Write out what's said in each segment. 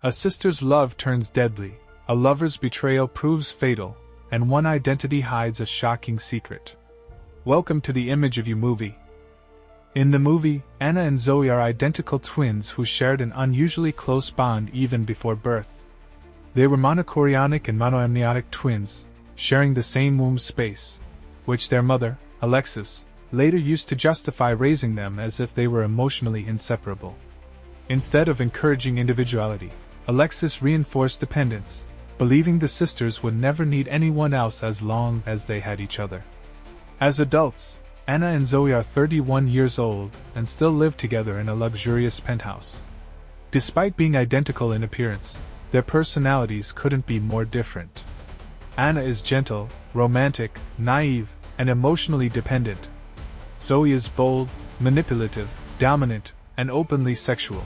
A sister's love turns deadly, a lover's betrayal proves fatal, and one identity hides a shocking secret. Welcome to the Image of You movie. In the movie, Anna and Zoe are identical twins who shared an unusually close bond even before birth. They were monochorionic and monoamniotic twins, sharing the same womb space, which their mother, Alexis, later used to justify raising them as if they were emotionally inseparable. Instead of encouraging individuality, Alexis reinforced dependence, believing the sisters would never need anyone else as long as they had each other. As adults, Anna and Zoe are 31 years old and still live together in a luxurious penthouse. Despite being identical in appearance, their personalities couldn't be more different. Anna is gentle, romantic, naive, and emotionally dependent. Zoe is bold, manipulative, dominant, and openly sexual.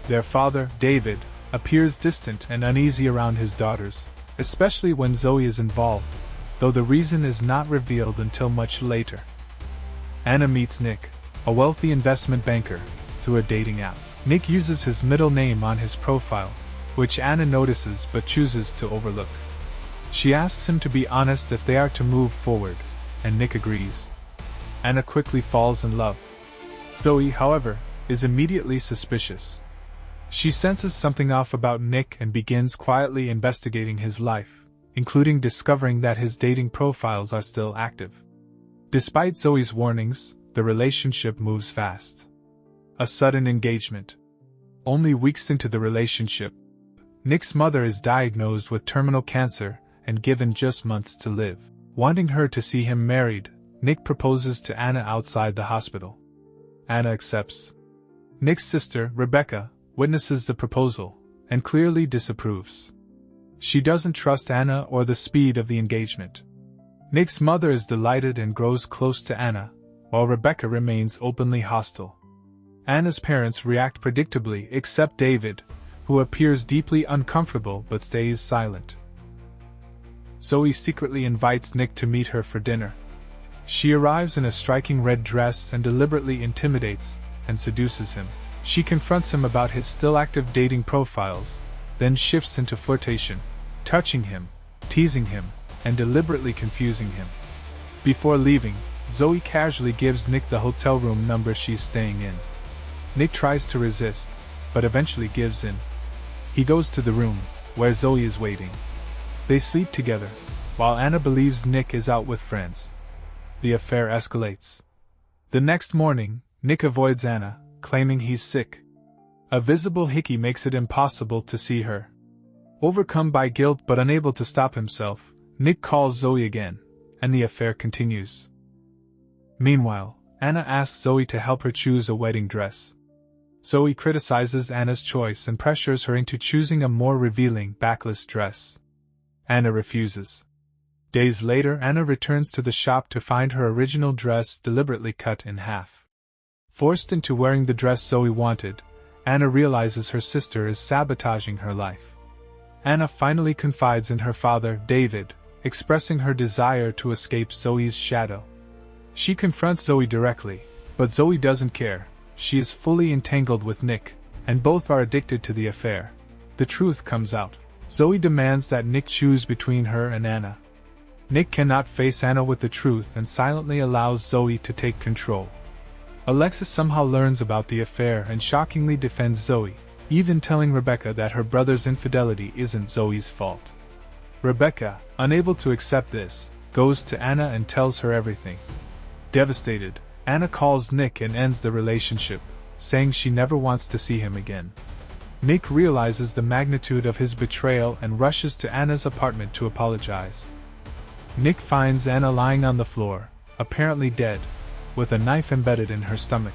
Their father, David, appears distant and uneasy around his daughters, especially when Zoe is involved, though the reason is not revealed until much later. Anna meets Nick, a wealthy investment banker, through a dating app. Nick uses his middle name on his profile, which Anna notices but chooses to overlook. She asks him to be honest if they are to move forward, and Nick agrees. Anna quickly falls in love. Zoe, however, is immediately suspicious. She senses something off about Nick and begins quietly investigating his life, including discovering that his dating profiles are still active. Despite Zoe's warnings, the relationship moves fast. A sudden engagement. Only weeks into the relationship, Nick's mother is diagnosed with terminal cancer and given just months to live. Wanting her to see him married, Nick proposes to Anna outside the hospital. Anna accepts. Nick's sister, Rebecca, witnesses the proposal, and clearly disapproves. She doesn't trust Anna or the speed of the engagement. Nick's mother is delighted and grows close to Anna, while Rebecca remains openly hostile. Anna's parents react predictably except David, who appears deeply uncomfortable but stays silent. Zoe secretly invites Nick to meet her for dinner. She arrives in a striking red dress and deliberately intimidates and seduces him. She confronts him about his still-active dating profiles, then shifts into flirtation, touching him, teasing him, and deliberately confusing him. Before leaving, Zoe casually gives Nick the hotel room number she's staying in. Nick tries to resist, but eventually gives in. He goes to the room, where Zoe is waiting. They sleep together, while Anna believes Nick is out with friends. The affair escalates. The next morning, Nick avoids Anna, claiming he's sick. A visible hickey makes it impossible to see her. Overcome by guilt but unable to stop himself, Nick calls Zoe again, and the affair continues. Meanwhile, Anna asks Zoe to help her choose a wedding dress. Zoe criticizes Anna's choice and pressures her into choosing a more revealing, backless dress. Anna refuses. Days later, Anna returns to the shop to find her original dress deliberately cut in half. Forced into wearing the dress Zoe wanted, Anna realizes her sister is sabotaging her life. Anna finally confides in her father, David, expressing her desire to escape Zoe's shadow. She confronts Zoe directly, but Zoe doesn't care. She is fully entangled with Nick, and both are addicted to the affair. The truth comes out. Zoe demands that Nick choose between her and Anna. Nick cannot face Anna with the truth and silently allows Zoe to take control. Alexis somehow learns about the affair and shockingly defends Zoe, even telling Rebecca that her brother's infidelity isn't Zoe's fault. Rebecca, unable to accept this, goes to Anna and tells her everything. Devastated, Anna calls Nick and ends the relationship, saying she never wants to see him again. Nick realizes the magnitude of his betrayal and rushes to Anna's apartment to apologize. Nick finds Anna lying on the floor, apparently dead, with a knife embedded in her stomach.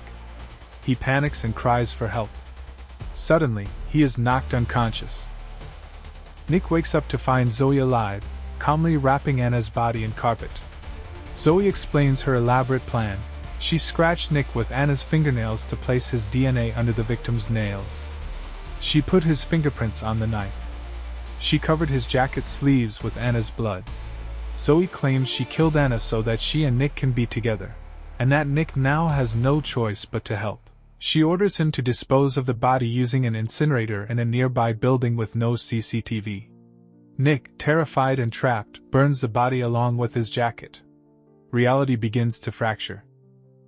He panics and cries for help. Suddenly, he is knocked unconscious. Nick wakes up to find Zoe alive, calmly wrapping Anna's body in carpet. Zoe explains her elaborate plan. She scratched Nick with Anna's fingernails to place his DNA under the victim's nails. She put his fingerprints on the knife. She covered his jacket sleeves with Anna's blood. Zoe claims she killed Anna so that she and Nick can be together, and that Nick now has no choice but to help. She orders him to dispose of the body using an incinerator in a nearby building with no CCTV. Nick, terrified and trapped, burns the body along with his jacket. Reality begins to fracture.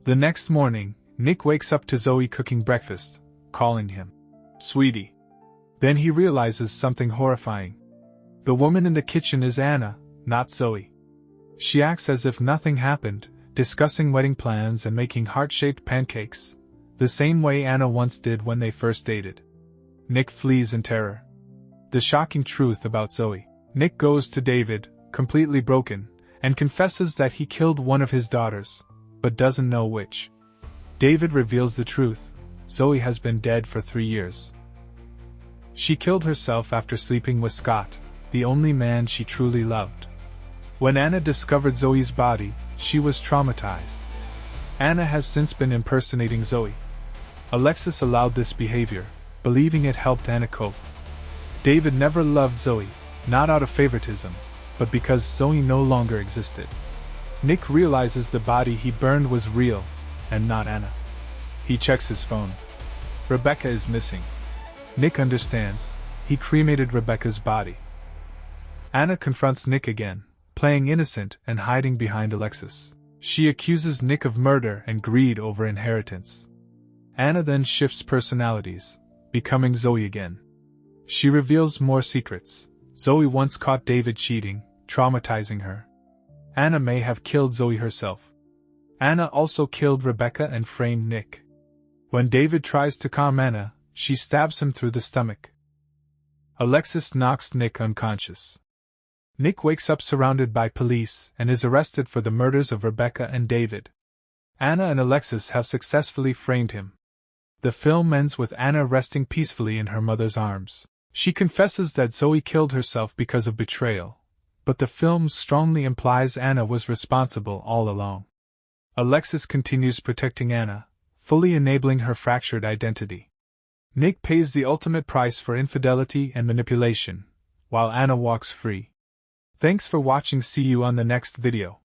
The next morning, Nick wakes up to Zoe cooking breakfast, calling him "Sweetie." Then he realizes something horrifying. The woman in the kitchen is Anna, not Zoe. She acts as if nothing happened, discussing wedding plans and making heart-shaped pancakes, the same way Anna once did when they first dated. Nick flees in terror. The shocking truth about Zoe. Nick goes to David, completely broken, and confesses that he killed one of his daughters, but doesn't know which. David reveals the truth. Zoe has been dead for 3 years. She killed herself after sleeping with Scott, the only man she truly loved. When Anna discovered Zoe's body, she was traumatized. Anna has since been impersonating Zoe. Alexis allowed this behavior, believing it helped Anna cope. David never loved Zoe, not out of favoritism, but because Zoe no longer existed. Nick realizes the body he burned was real, and not Anna. He checks his phone. Rebecca is missing. Nick understands. He cremated Rebecca's body. Anna confronts Nick again, playing innocent and hiding behind Alexis. She accuses Nick of murder and greed over inheritance. Anna then shifts personalities, becoming Zoe again. She reveals more secrets. Zoe once caught David cheating, traumatizing her. Anna may have killed Zoe herself. Anna also killed Rebecca and framed Nick. When David tries to calm Anna, she stabs him through the stomach. Alexis knocks Nick unconscious. Nick wakes up surrounded by police and is arrested for the murders of Rebecca and David. Anna and Alexis have successfully framed him. The film ends with Anna resting peacefully in her mother's arms. She confesses that Zoe killed herself because of betrayal, but the film strongly implies Anna was responsible all along. Alexis continues protecting Anna, fully enabling her fractured identity. Nick pays the ultimate price for infidelity and manipulation, while Anna walks free. Thanks for watching. See you on the next video.